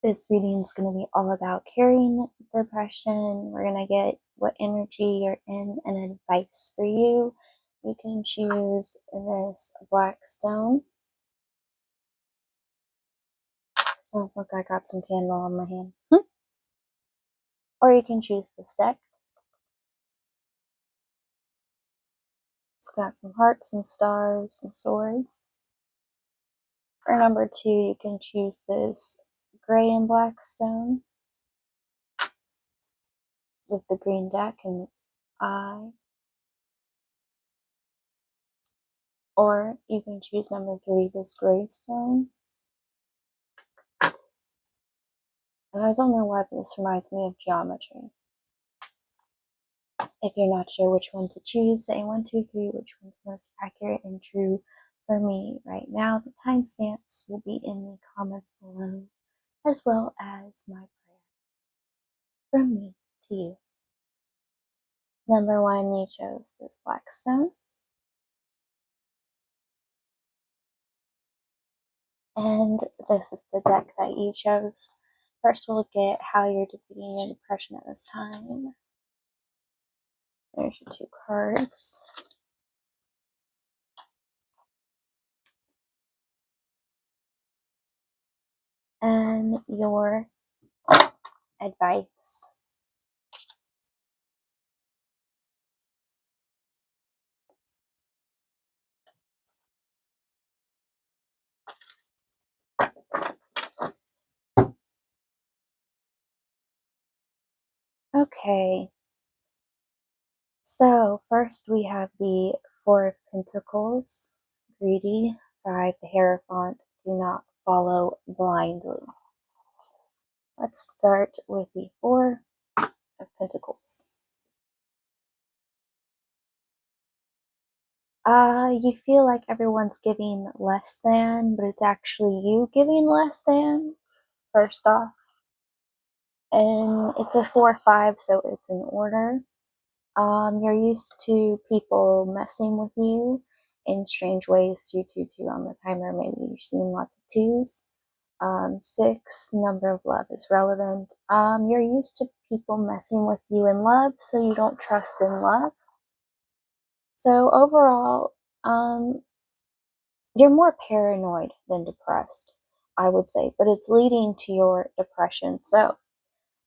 This reading is going to be all about carrying depression. We're going to get what energy you're in and advice for you. You can choose this black stone. Oh, look, I got some candle on my hand. Or you can choose this deck. It's got some hearts, some stars, some swords. For number 2, you can choose this gray and black stone with the green deck and the eye. Or you can choose number 3, this gray stone. And I don't know why, but this reminds me of geometry. If you're not sure which one to choose, say 1, 2, 3, which one's most accurate and true for me right now. The timestamps will be in the comments below, as well as my prayer from me to you. Number 1, you chose this black stone. And this is the deck that you chose. First, we'll look at how you're defeating your depression at this time. There's your 2 cards. And your advice. Okay, so first we have the 4 of Pentacles, greedy, 5, the Hierophant, do not follow blindly. Let's start with the 4 of Pentacles. You feel like everyone's giving less than, but it's actually you giving less than, first off. And it's a 4-5, so it's in order. You're used to people messing with you in strange ways. 2, 2, 2 on the timer. Maybe you're seeing lots of 2s. 6, number of love is relevant. You're used to people messing with you in love, so you don't trust in love. So overall, you're more paranoid than depressed, I would say, but it's leading to your depression. So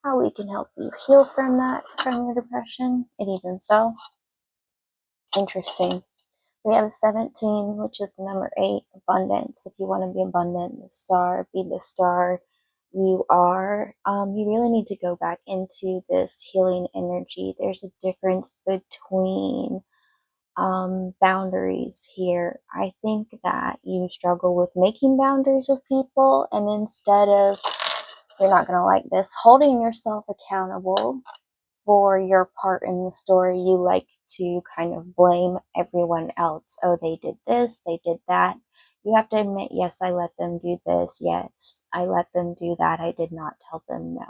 how we can help you heal from that, from your depression. It even fell. Interesting. We have 17, which is number 8, abundance. If you want to be abundant, the star, be the star you are. You really need to go back into this healing energy. There's a difference between boundaries here. I think that you struggle with making boundaries with people, and instead of, you're not going to like this, holding yourself accountable for your part in the story, you like to kind of blame everyone else. Oh, they did this, they did that. You have to admit, yes, I let them do this. Yes, I let them do that. I did not tell them no.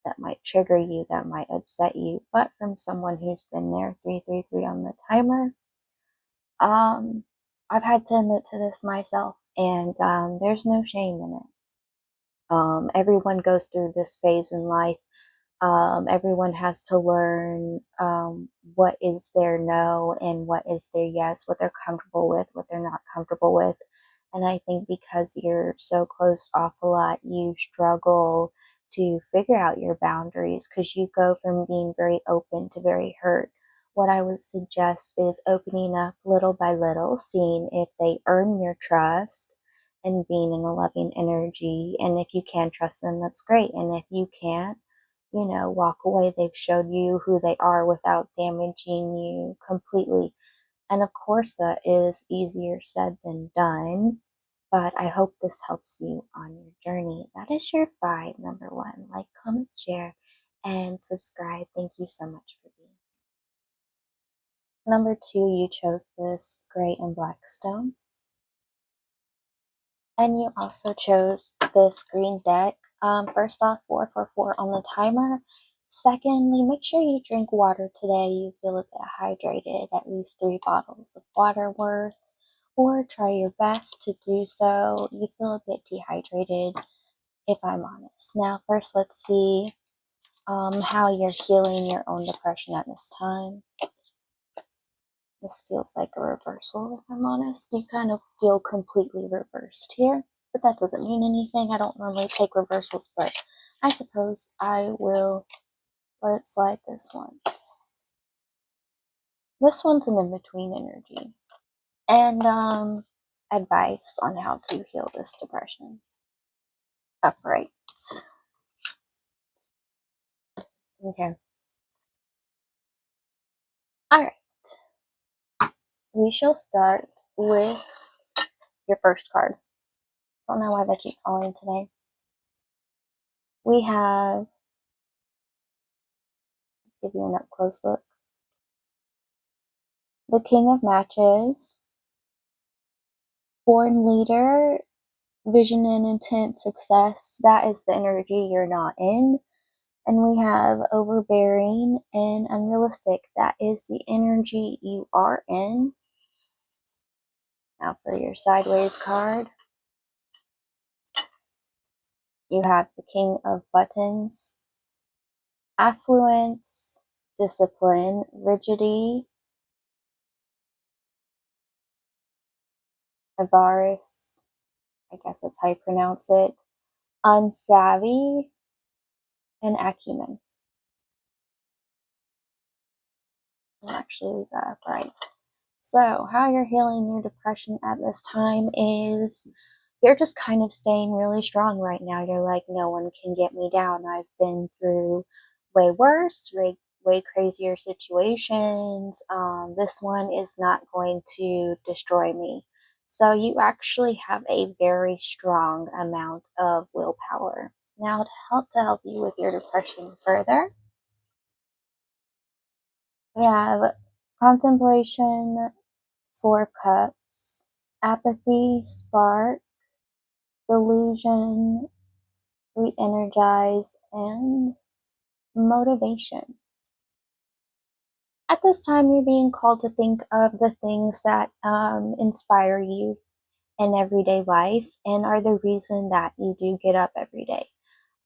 That might trigger you, that might upset you. But from someone who's been there, 333 on the timer, I've had to admit to this myself, and there's no shame in it. Everyone goes through this phase in life. Everyone has to learn what is their no and what is their yes, what they're comfortable with, what they're not comfortable with. And I think because you're so closed off a lot, you struggle to figure out your boundaries because you go from being very open to very hurt. What I would suggest is opening up little by little, seeing if they earn your trust and being in a loving energy. And if you can trust them, that's great. And if you can't, walk away. They've showed you who they are without damaging you completely. And of course, that is easier said than done. But I hope this helps you on your journey. That is your vibe, number 1. Like, comment, share, and subscribe. Thank you so much for being here. Number 2, you chose this gray and black stone. And you also chose this green deck. First off, 4 on the timer. Secondly, make sure you drink water today. You feel a bit hydrated, at least 3 bottles of water worth, or try your best to do so. You feel a bit dehydrated. if I'm honest. Now, first, let's see how you're healing your own depression at this time. This feels like a reversal, if I'm honest. You kind of feel completely reversed here, but that doesn't mean anything. I don't normally take reversals, but I suppose I will let it slide this once. This one's an in-between energy. And advice on how to heal this depression. Upright. Okay. Alright. We shall start with your first card. I don't know why they keep falling today. We have, give you an up close look, the King of Matches, Born Leader, Vision and Intent, Success. That is the energy you're not in. And we have Overbearing and Unrealistic. That is the energy you are in. Now for your sideways card, you have the King of Buttons, Affluence, Discipline, Rigidity, Avarice, I guess that's how you pronounce it, Unsavvy, and Acumen. I'll actually leave that upright. So, how you're healing your depression at this time is you're just kind of staying really strong right now. You're like, no one can get me down. I've been through way worse, way crazier situations. This one is not going to destroy me. So, you actually have a very strong amount of willpower. Now, to help you with your depression further, we have contemplation, 4 cups, apathy, spark, delusion, re-energize, and motivation. At this time, you're being called to think of the things that inspire you in everyday life and are the reason that you do get up every day.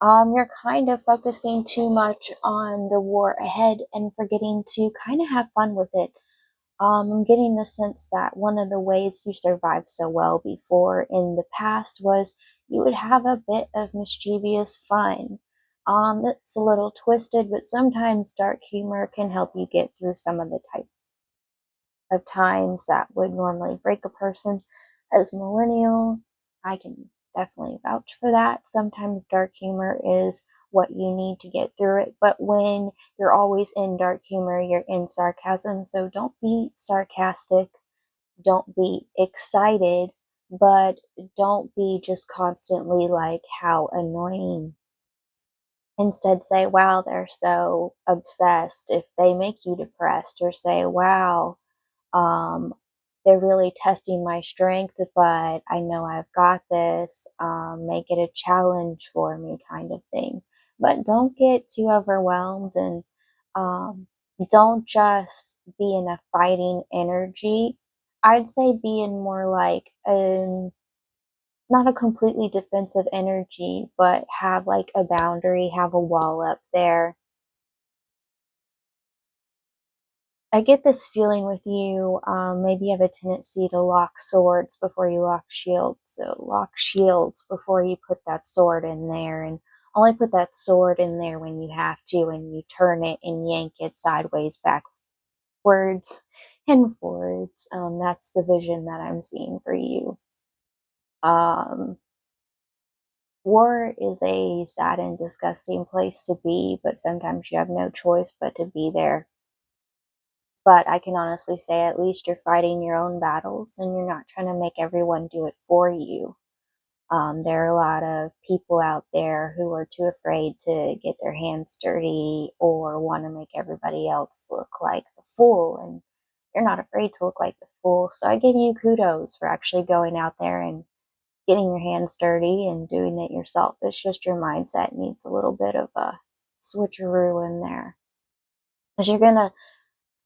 You're kind of focusing too much on the war ahead and forgetting to kind of have fun with it. I'm getting the sense that one of the ways you survived so well before in the past was you would have a bit of mischievous fun. It's a little twisted, but sometimes dark humor can help you get through some of the type of times that would normally break a person. As a millennial, I can definitely vouch for that. Sometimes dark humor is what you need to get through it, but when you're always in dark humor, you're in sarcasm. So don't be sarcastic, don't be excited, but don't be just constantly like, how annoying. Instead, say, wow, they're so obsessed. If they make you depressed, or say, wow, um, they're really testing my strength, but I know I've got this. Make it a challenge for me, kind of thing. But don't get too overwhelmed, and um, don't just be in a fighting energy. I'd say be in more like not a completely defensive energy, but have like a boundary, have a wall up there. I get this feeling with you. Maybe you have a tendency to lock swords before you lock shields. So lock shields before you put that sword in there, and only put that sword in there when you have to, and you turn it and yank it sideways, backwards, and forwards. That's the vision that I'm seeing for you. Um, War is a sad and disgusting place to be, but sometimes you have no choice but to be there. But I can honestly say at least you're fighting your own battles and you're not trying to make everyone do it for you. There are a lot of people out there who are too afraid to get their hands dirty or want to make everybody else look like the fool. And you're not afraid to look like the fool. So I give you kudos for actually going out there and getting your hands dirty and doing it yourself. It's just your mindset needs a little bit of a switcheroo in there. Because you're going to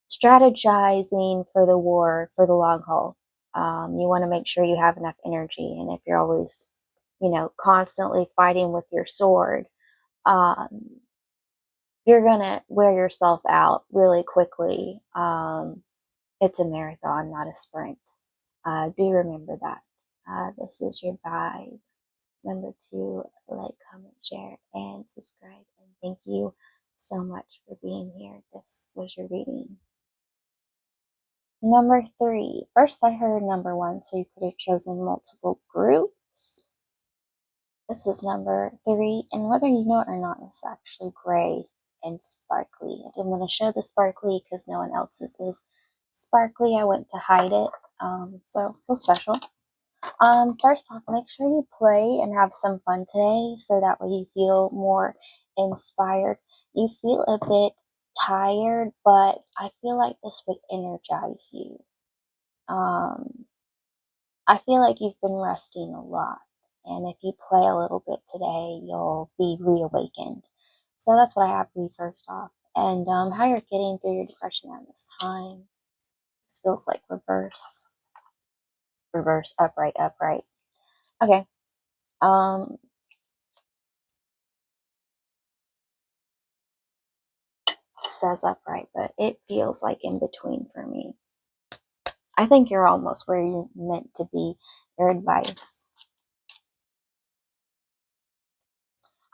strategizing for the war for the long haul. You want to make sure you have enough energy. And if you're always constantly fighting with your sword, um, you're gonna wear yourself out really quickly. It's a marathon, not a sprint. Do remember that. This is your vibe. Remember to like, comment, share, and subscribe. And thank you so much for being here. This was your reading. Number 3. First, I heard number 1, so you could have chosen multiple groups. This is number 3, and whether you know it or not, it's actually gray and sparkly. I didn't want to show the sparkly because no one else's is sparkly. I went to hide it, so feel special. First off, make sure you play and have some fun today so that way you feel more inspired. You feel a bit tired, but I feel like this would energize you. I feel like you've been resting a lot, and if you play a little bit today, you'll be reawakened. So that's what I have for you first off. And how you're getting through your depression at this time. This feels like reverse, reverse, upright, upright. Okay. Says upright, but it feels like in between for me. I think you're almost where you're meant to be. Your advice.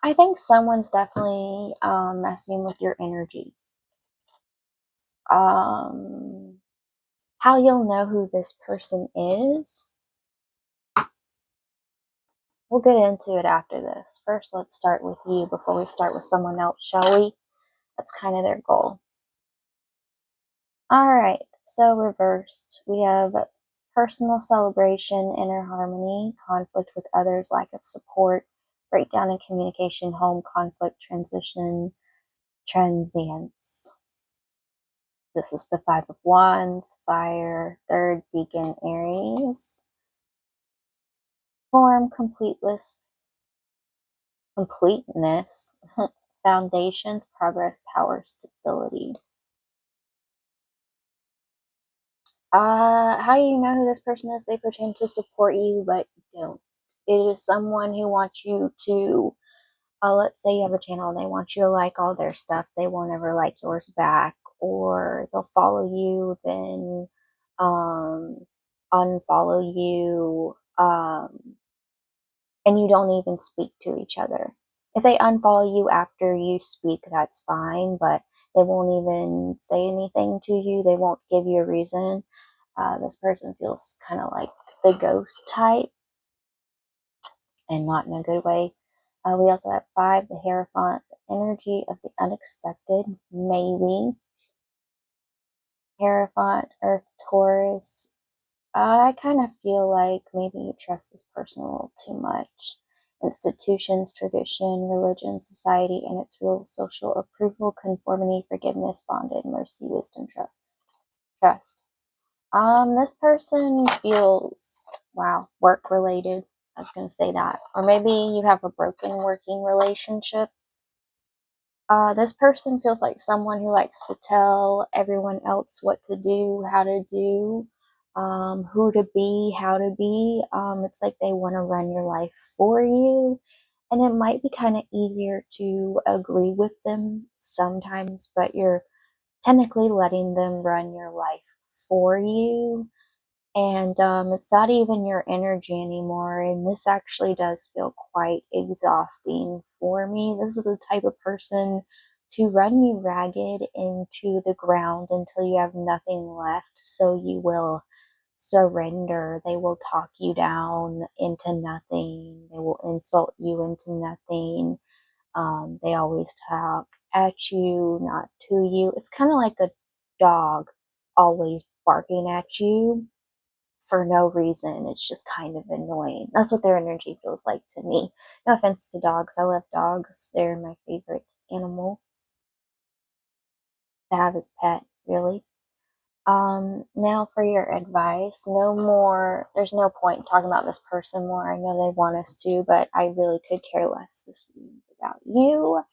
I think someone's definitely messing with your energy. How you'll know who this person is, we'll get into it after this. First, let's start with you before we start with someone else, shall we? That's kind of their goal. All right, so reversed. We have personal celebration, inner harmony, conflict with others, lack of support, breakdown in communication, home conflict, transition, transience. This is the 5 of Wands, fire, 3rd deacon, Aries. Form, completeness, foundations, progress, power, stability. How you know who this person is? They pretend to support you, but don't. It is someone who wants you to, let's say you have a channel and they want you to like all their stuff. They won't ever like yours back, or they'll follow you, then unfollow you, and you don't even speak to each other. If they unfollow you after you speak, that's fine, but they won't even say anything to you. They won't give you a reason. This person feels kind of like the ghost type, and not in a good way. We also have 5, the Hierophant, energy of the unexpected, maybe. Hierophant, Earth, Taurus. I kind of feel like maybe you trust this person a little too much. Institutions, tradition, religion, society, and its rules, social approval, conformity, forgiveness, bondage, mercy, wisdom, trust. This person feels, wow, work related. I was going to say that. Or maybe you have a broken working relationship. This person feels like someone who likes to tell everyone else what to do, how to do, who to be, how to be. It's like they want to run your life for you. And it might be kind of easier to agree with them sometimes, but you're technically letting them run your life for you. And it's not even your energy anymore. And this actually does feel quite exhausting for me. This is the type of person to run you ragged into the ground until you have nothing left. So you will surrender. They will talk you down into nothing. They will insult you into nothing. They always talk at you, not to you. It's kind of like a dog always barking at you for no reason. It's just kind of annoying. That's what their energy feels like to me. No offense to dogs. I love dogs. They're my favorite animal to have as pet, really. Now for your advice. No more, there's no point talking about this person more. I know they want us to, but I really could care less. This means about you.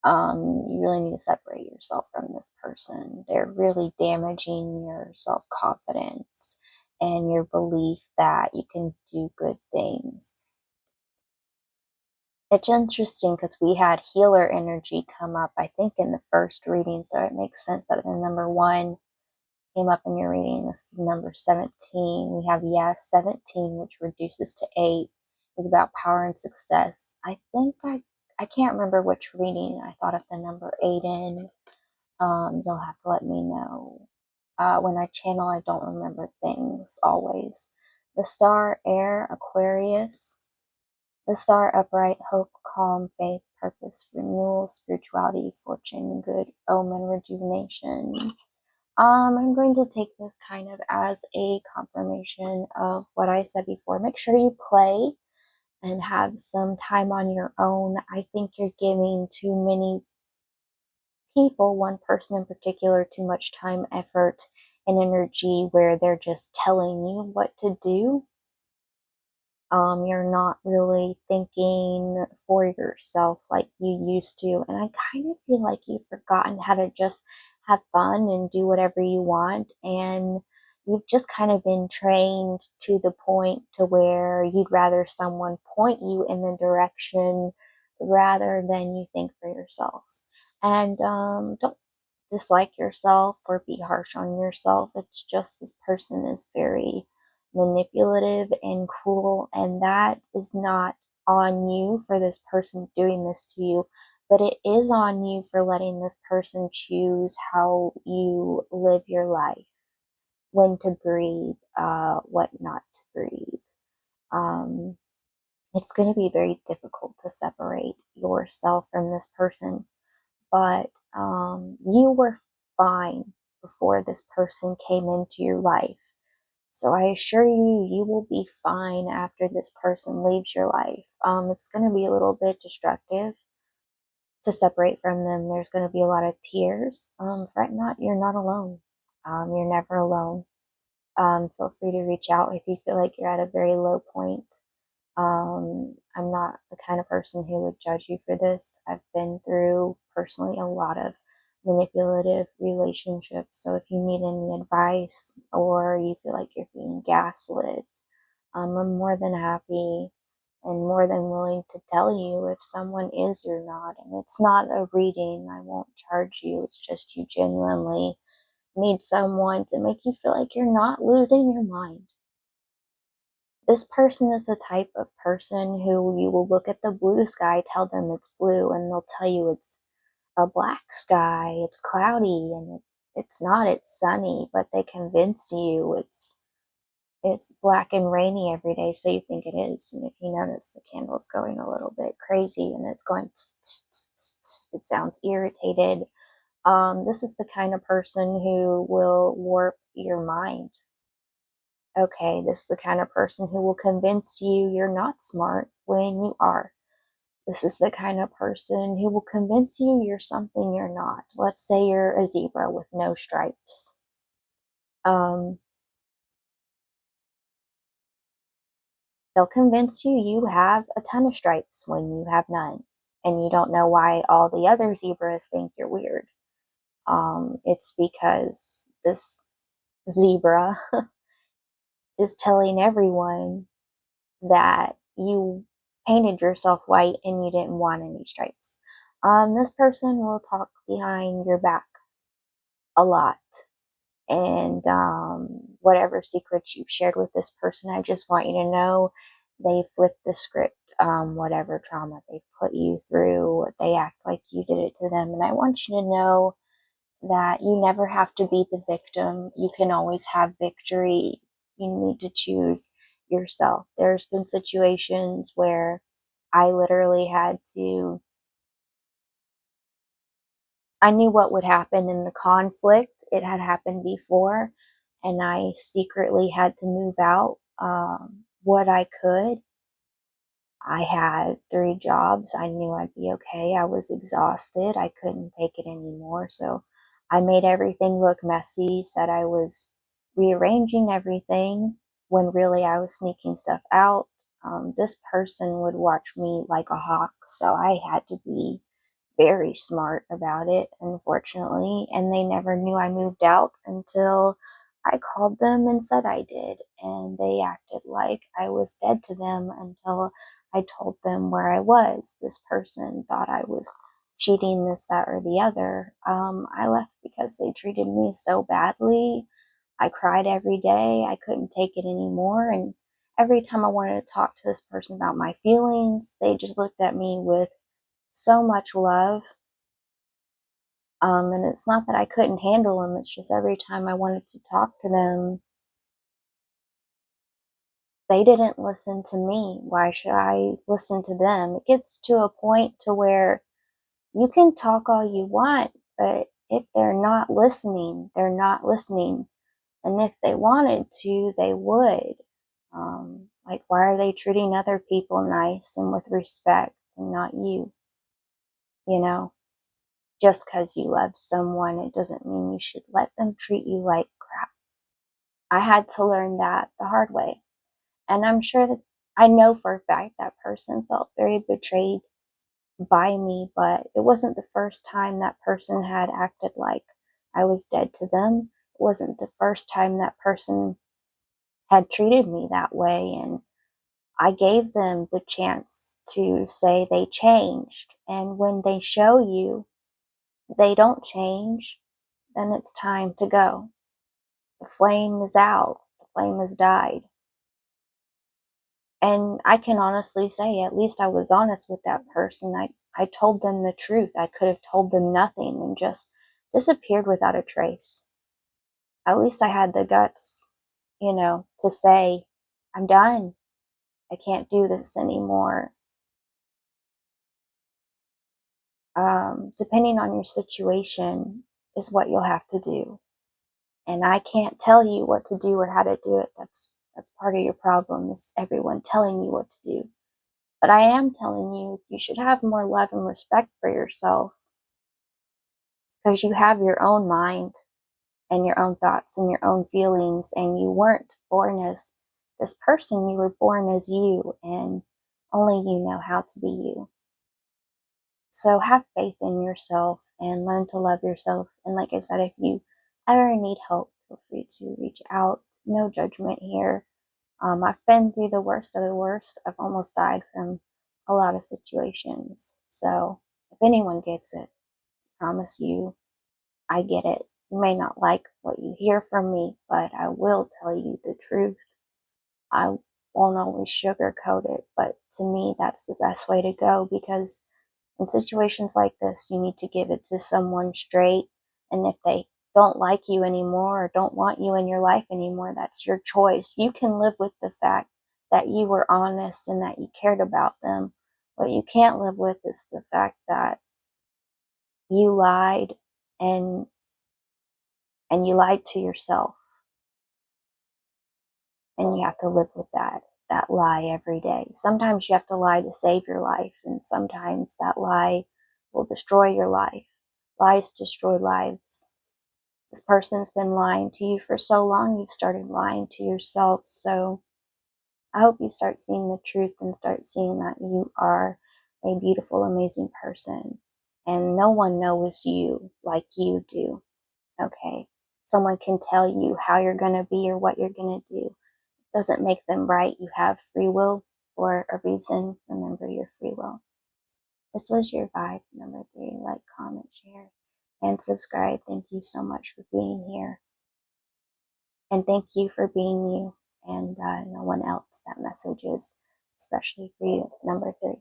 You really need to separate yourself from this person. They're really damaging your self-confidence and your belief that you can do good things. It's interesting because we had healer energy come up, I think, in the first reading, so it makes sense that the number one came up in your reading. This is number 17. We have, yes, 17, which reduces to 8, is about power and success. I think I can't remember which reading I thought of the number 8 in. You'll have to let me know. When I channel, I don't remember things always. The star, air, Aquarius. The star, upright, hope, calm, faith, purpose, renewal, spirituality, fortune, good omen, rejuvenation. I'm going to take this kind of as a confirmation of what I said before. Make sure you play and have some time on your own. I think you're giving too many people, one person in particular, too much time, effort, and energy where they're just telling you what to do. You're not really thinking for yourself like you used to. And I kind of feel like you've forgotten how to just have fun and do whatever you want. And you've just kind of been trained to the point to where you'd rather someone point you in the direction rather than you think for yourself. And don't dislike yourself or be harsh on yourself. It's just this person is very manipulative and cruel, and that is not on you for this person doing this to you, but it is on you for letting this person choose how you live your life, when to breathe, what not to breathe. Um, it's going to be very difficult to separate yourself from this person, but you were fine before this person came into your life. So I assure you, you will be fine after this person leaves your life. It's going to be a little bit destructive to separate from them. There's going to be a lot of tears. Fret not, you're not alone. You're never alone. Feel free to reach out if you feel like you're at a very low point. I'm not the kind of person who would judge you for this. I've been through personally a lot of manipulative relationships. So if you need any advice or you feel like you're being gaslit, I'm more than happy and more than willing to tell you if someone is or not. And it's not a reading. I won't charge you. It's just you genuinely need someone to make you feel like you're not losing your mind. This person is the type of person who you will look at the blue sky, tell them it's blue, and they'll tell you it's a black sky, it's cloudy, and it's not, it's sunny, but they convince you it's black and rainy every day, so you think it is. And if you notice, the candle's going a little bit crazy and it's going tss, tss, tss, tss, tss. It sounds irritated. This is the kind of person who will warp your mind. Okay, this is the kind of person who will convince you you're not smart when you are. This is the kind of person who will convince you you're something you're not. Let's say you're a zebra with no stripes. They'll convince you you have a ton of stripes when you have none, and you don't know why all the other zebras think you're weird. It's because this zebra is telling everyone that you painted yourself white and you didn't want any stripes. This person will talk behind your back a lot. And whatever secrets you've shared with this person, I just want you to know they flipped the script. Whatever trauma they've put you through, they act like you did it to them. And I want you to know that you never have to be the victim. You can always have victory. You need to choose yourself. There's been situations where I literally had to, I knew what would happen in the conflict. It had happened before, and I secretly had to move out what I could. I had 3 jobs. I knew I'd be okay. I was exhausted. I couldn't take it anymore. So I made everything look messy, said I was rearranging everything when really I was sneaking stuff out. This person would watch me like a hawk, so I had to be very smart about it, unfortunately. And they never knew I moved out until I called them and said I did. And they acted like I was dead to them until I told them where I was. This person thought I was cheating, this, that, or the other. I left because they treated me so badly. I cried every day. I couldn't take it anymore. And every time I wanted to talk to this person about my feelings, they just looked at me with so much love. And it's not that I couldn't handle them, it's just every time I wanted to talk to them, they didn't listen to me. Why should I listen to them? It gets to a point to where you can talk all you want, but if they're not listening, they're not listening. And if they wanted to, they would. Like, why are they treating other people nice and with respect and not you? You know, just because you love someone, it doesn't mean you should let them treat you like crap. I had to learn that the hard way. And I'm sure that I know for a fact that person felt very betrayed by me, but it wasn't the first time that person had acted like I was dead to them. It wasn't the first time that person had treated me that way. And I gave them the chance to say they changed. And when they show you they don't change, then it's time to go. The flame is out, the flame has died. And I can honestly say, at least I was honest with that person. I told them the truth. I could have told them nothing and just disappeared without a trace. At least I had the guts, to say, I'm done. I can't do this anymore. Depending on your situation, is what you'll have to do. And I can't tell you what to do or how to do it. That's part of your problem, is everyone telling you what to do. But I am telling you, you should have more love and respect for yourself, because you have your own mind and your own thoughts and your own feelings, and you weren't born as this person. You were born as you, and only you know how to be you. So have faith in yourself and learn to love yourself. And like I said, if you ever need help, feel free to reach out. No judgment here. I've been through the worst of the worst. I've almost died from a lot of situations. So if anyone gets it, I promise you, I get it. You may not like what you hear from me, but I will tell you the truth. I won't always sugarcoat it, but to me, that's the best way to go, because in situations like this, you need to give it to someone straight. And if they don't like you anymore or don't want you in your life anymore, that's your choice. You can live with the fact that you were honest and that you cared about them. What you can't live with is the fact that you lied, and you lied to yourself. And you have to live with that lie every day. Sometimes you have to lie to save your life, and sometimes that lie will destroy your life. Lies destroy lives. This person's been lying to you for so long, you've started lying to yourself. So I hope you start seeing the truth and start seeing that you are a beautiful, amazing person. And no one knows you like you do. Okay? Someone can tell you how you're going to be or what you're going to do. It doesn't make them right. You have free will for a reason. Remember your free will. This was your vibe number 3. Like, comment, share, and subscribe. Thank you so much for being here. And thank you for being you, and no one else. That message is especially for you, number 3.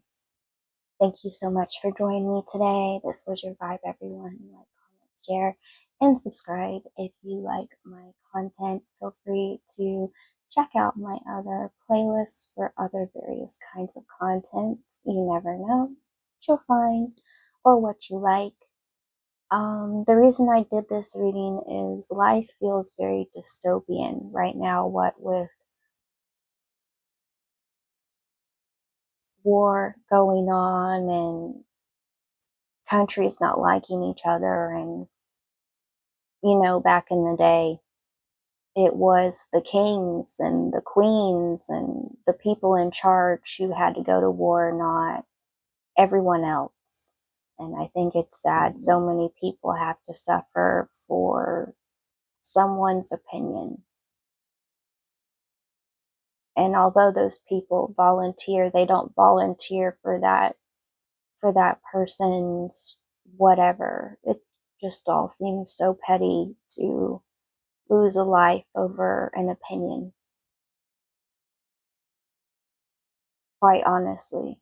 Thank you so much for joining me today. This was your vibe, everyone. Like, comment, share, and subscribe. If you like my content, feel free to check out my other playlists for other various kinds of content. You never know what you'll find or what you like. The reason I did this reading is life feels very dystopian right now, what with war going on and countries not liking each other. And, back in the day, it was the kings and the queens and the people in charge who had to go to war, not everyone else. And I think it's sad so many people have to suffer for someone's opinion. And although those people volunteer, they don't volunteer for that person's whatever. It just all seems so petty to lose a life over an opinion, quite honestly.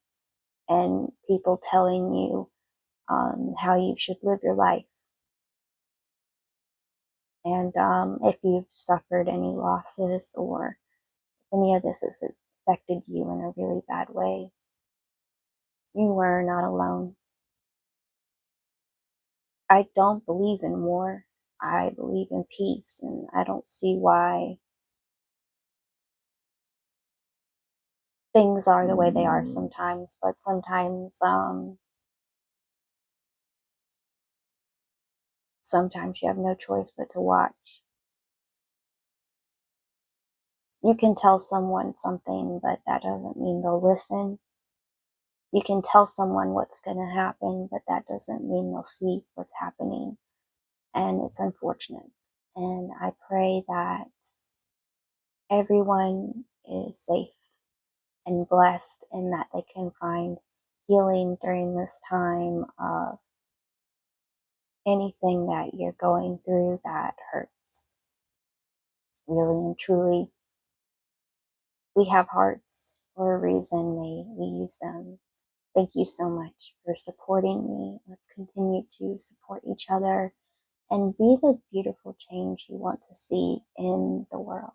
And people telling you how you should live your life. And if you've suffered any losses or any of this has affected you in a really bad way, you were not alone. I don't believe in war. I believe in peace, and I don't see why things are the way they are sometimes. But sometimes you have no choice but to watch. You can tell someone something, but that doesn't mean they'll listen. You can tell someone what's going to happen, but that doesn't mean they'll see what's happening. And it's unfortunate. And I pray that everyone is safe and blessed and that they can find healing during this time of anything that you're going through that hurts. Really and truly, we have hearts for a reason. May we use them. Thank you so much for supporting me. Let's continue to support each other and be the beautiful change you want to see in the world.